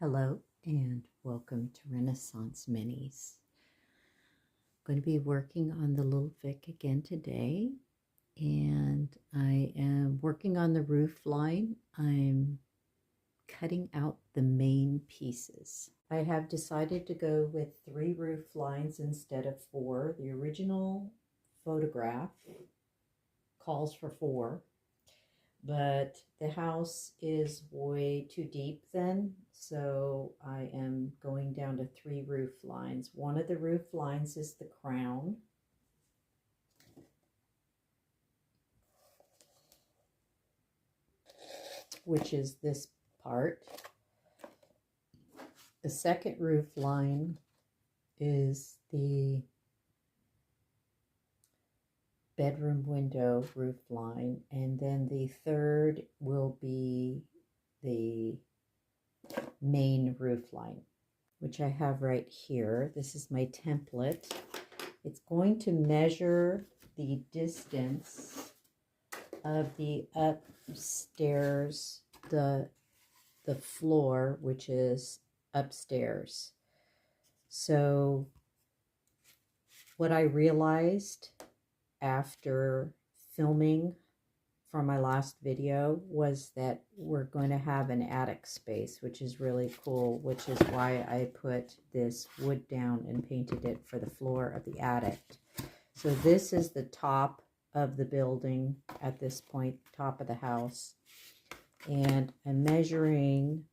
Hello and welcome to Renaissance Minis. I'm going to be working on the Little Vic again today, and I am working on the roof line. I'm cutting out the main pieces. I have decided to go with 3 roof lines instead of 4. The original photograph calls for 4. But the house is way too deep then, so I am going down to 3 roof lines. One of the roof lines is the crown. Which is this part. The second roof line is the bedroom window roof line, and then the third will be the main roof line, which I have right here. This is my template. It's going to measure the distance of the upstairs, the floor, which is upstairs. So what I realized after filming for my last video was that we're going to have an attic space, which is really cool, which is why I put this wood down and painted it for the floor of the attic. So this is the top of the building at this point, top of the house, and I'm measuring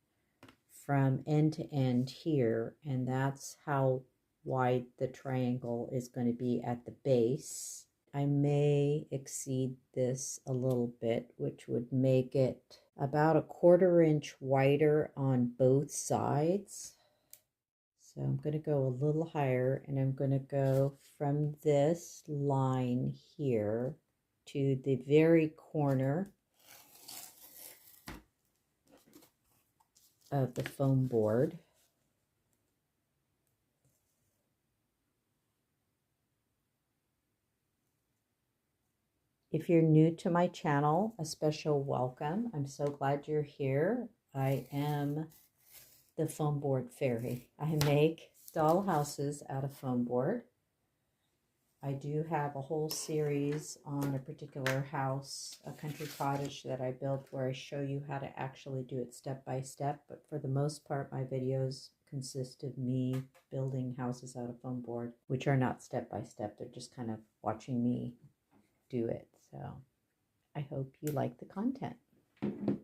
from end to end here, and that's how wide the triangle is going to be at the base. I may exceed this a little bit, which would make it about a 1/4 inch wider on both sides. So I'm going to go a little higher, and I'm going to go from this line here to the very corner of the foam board. If you're new to my channel, a special welcome. I'm so glad you're here. I am the foam board fairy. I make doll houses out of foam board. I do have a whole series on a particular house, a country cottage that I built, where I show you how to actually do it step by step. But for the most part, my videos consist of me building houses out of foam board, which are not step by step. They're just kind of watching me do it. So I hope you like the content. And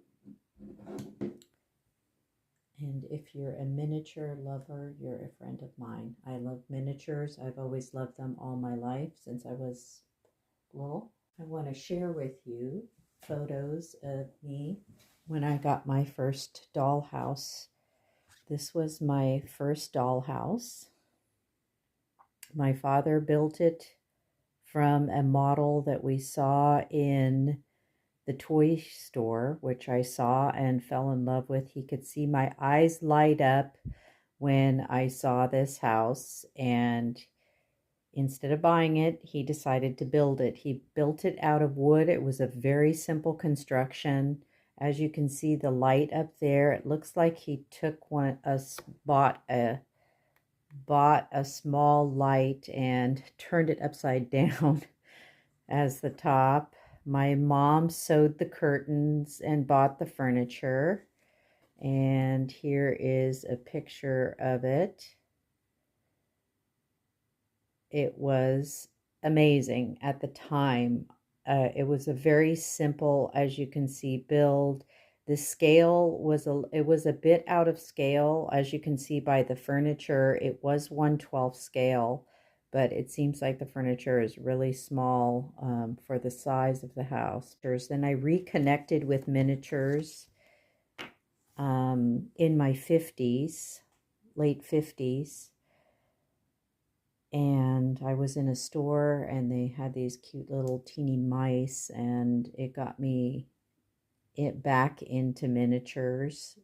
if you're a miniature lover, you're a friend of mine. I love miniatures. I've always loved them all my life since I was little. I want to share with you photos of me when I got my first dollhouse. This was my first dollhouse. My father built it from a model that we saw in the toy store, which I saw and fell in love with. He could see my eyes light up when I saw this house, and instead of buying it, he decided to build it. He built it out of wood. It was a very simple construction. As you can see the light up there, it looks like he took bought a small light and turned it upside down as the top. My mom sewed the curtains and bought the furniture, and here is a picture of it. It was amazing at the time. It was a very simple, as you can see, build. The scale was a bit out of scale, as you can see by the furniture. It was 1/12 scale, but it seems like the furniture is really small for the size of the house. Then I reconnected with miniatures in my 50s, late 50s. And I was in a store, and they had these cute little teeny mice, and it got me back into miniatures.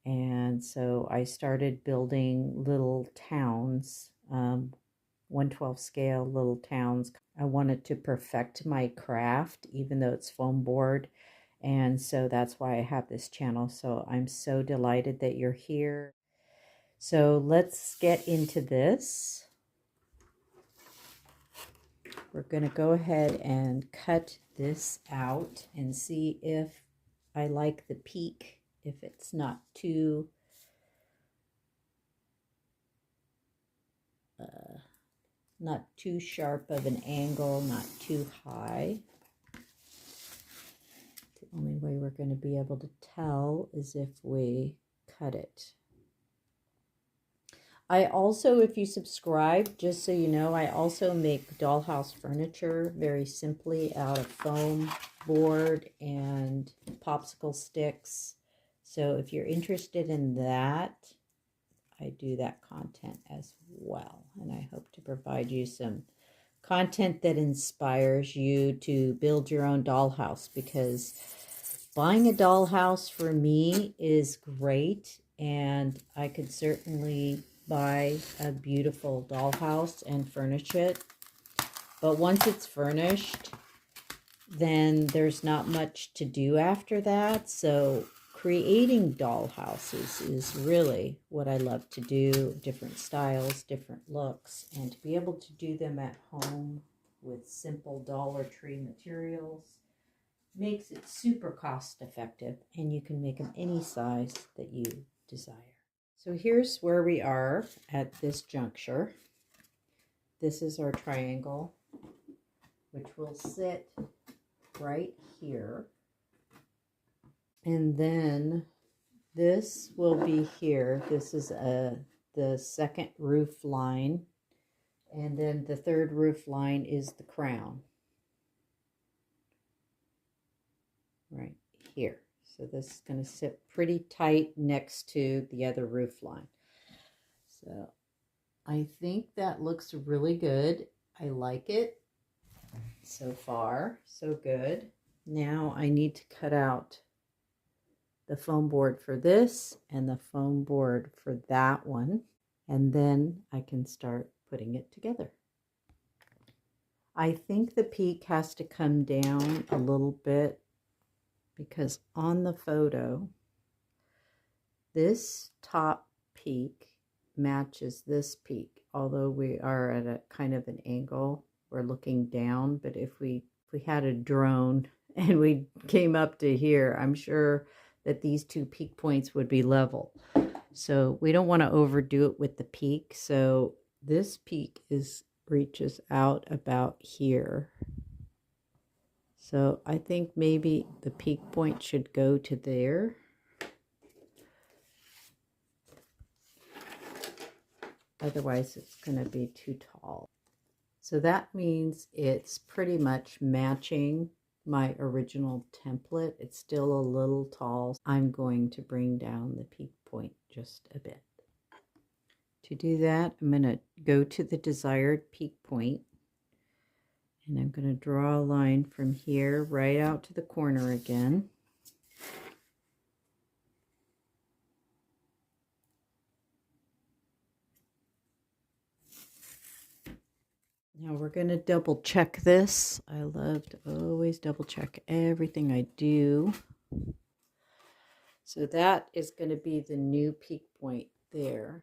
And so I started building little towns, 1/12 scale little towns. I wanted to perfect my craft, even though it's foam board, And so that's why I have this channel. So I'm so delighted that you're here. So let's get into this. We're going to go ahead and cut this out and see if I like the peak, if it's not too sharp of an angle, not too high. The only way we're going to be able to tell is if we cut it. I also, if you subscribe, just so you know, I also make dollhouse furniture very simply out of foam board and popsicle sticks. So if you're interested in that, I do that content as well. And I hope to provide you some content that inspires you to build your own dollhouse, because buying a dollhouse for me is great, and I could certainly buy a beautiful dollhouse and furnish it. But once it's furnished, then there's not much to do after that. So creating dollhouses is really what I love to do, different styles, different looks, and to be able to do them at home with simple Dollar Tree materials makes it super cost effective, and you can make them any size that you desire. So here's where we are at this juncture. This is our triangle, which will sit right here. And then this will be here. This is the second roof line. And then the third roof line is the crown. Right here. So this is going to sit pretty tight next to the other roof line. So I think that looks really good. I like it. So far, so good. Now I need to cut out the foam board for this and the foam board for that one. And then I can start putting it together. I think the peak has to come down a little bit, because on the photo, this top peak matches this peak. Although we are at a kind of an angle, we're looking down, but if we had a drone and we came up to here, I'm sure that these two peak points would be level. So we don't want to overdo it with the peak. So this peak reaches out about here. So I think maybe the peak point should go to there. Otherwise it's going to be too tall. So that means it's pretty much matching my original template. It's still a little tall. I'm going to bring down the peak point just a bit. To do that, I'm going to go to the desired peak point. And I'm going to draw a line from here right out to the corner again. Now we're going to double check this. I love to always double check everything I do. So that is going to be the new peak point there.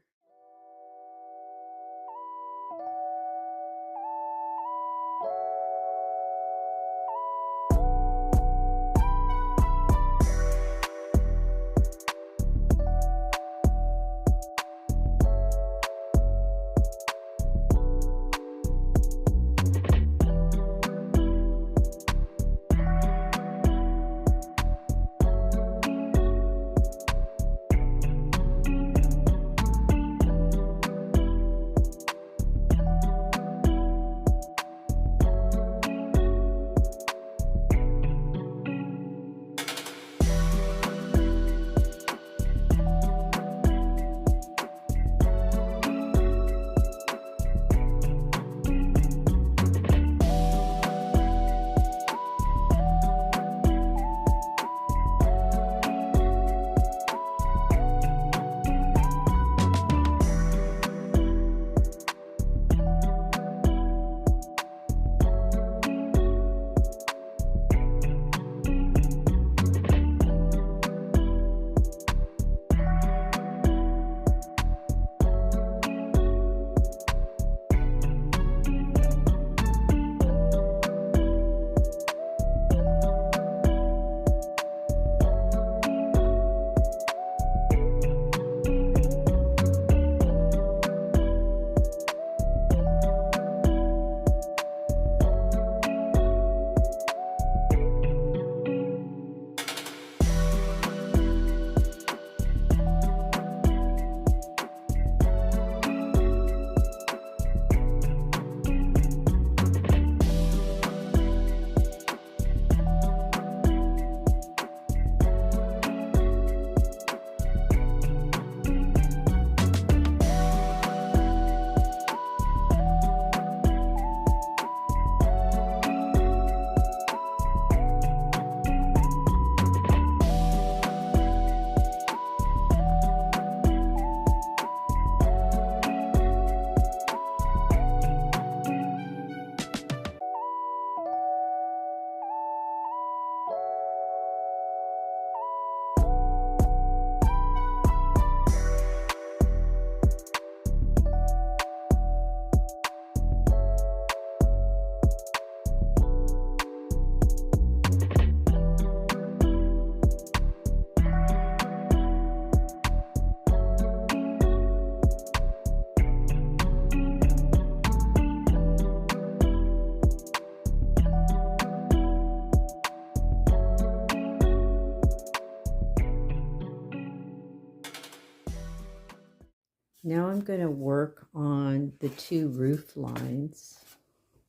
Now I'm going to work on the 2 roof lines.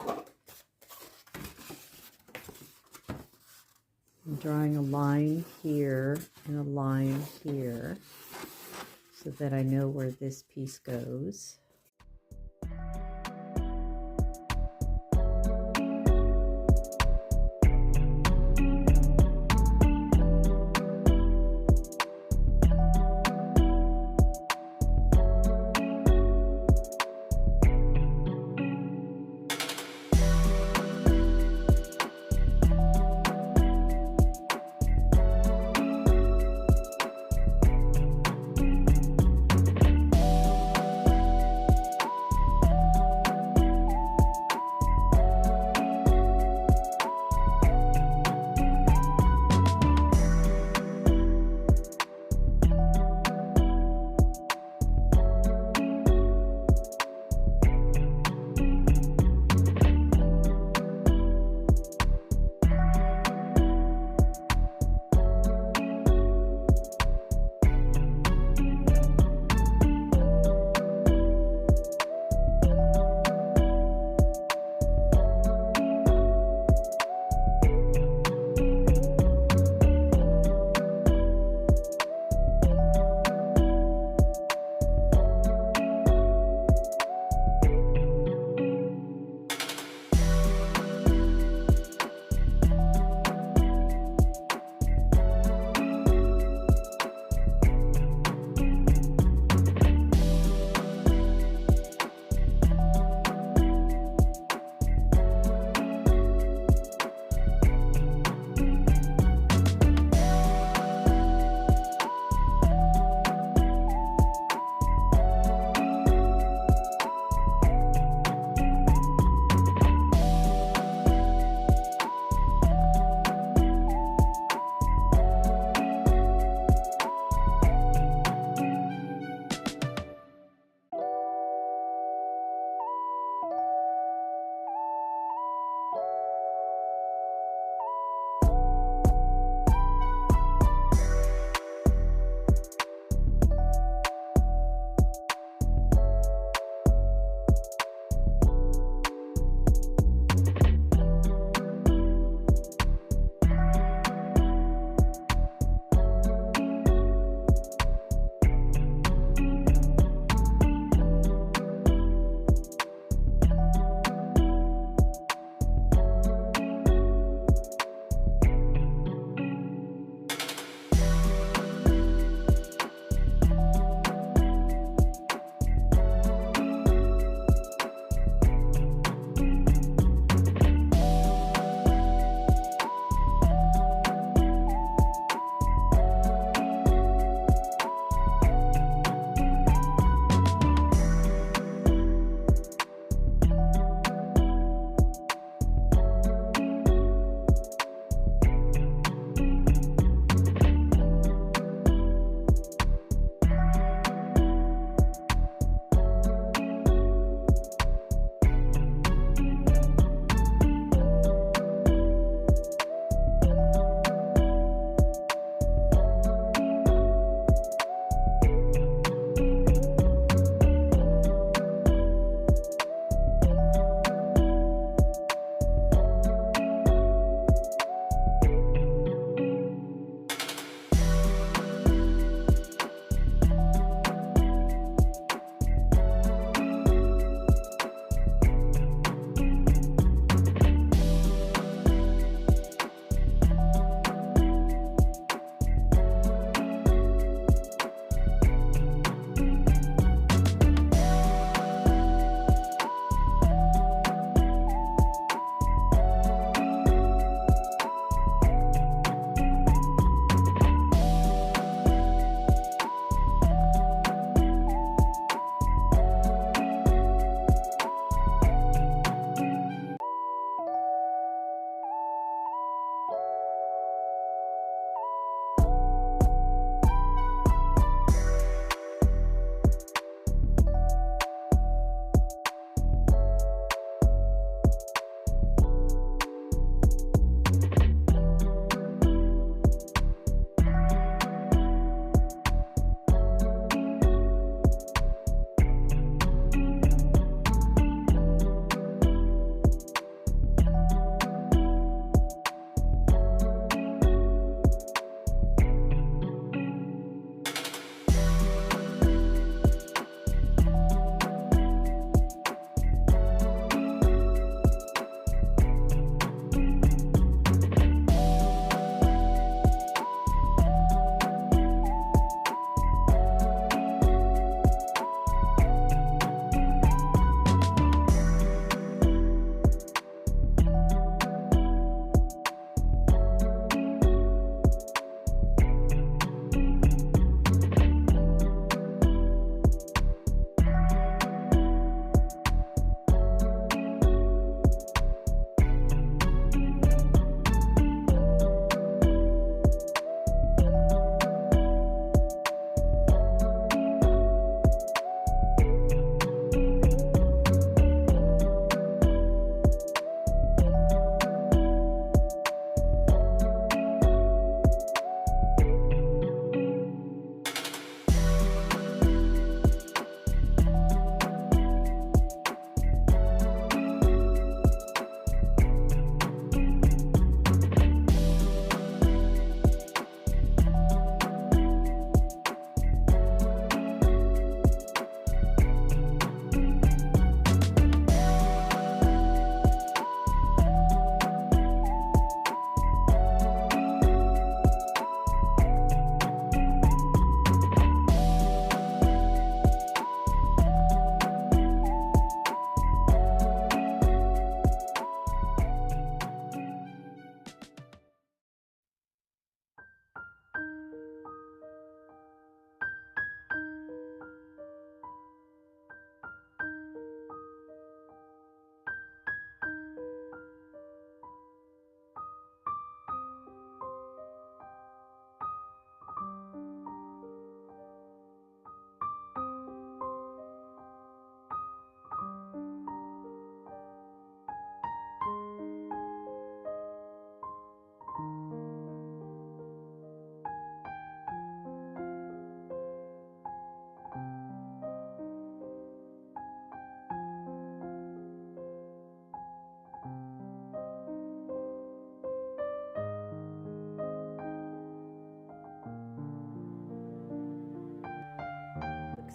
I'm drawing a line here and a line here so that I know where this piece goes.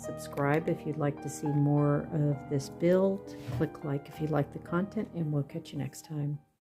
Subscribe if you'd like to see more of this build. Click like if you like the content, and we'll catch you next time.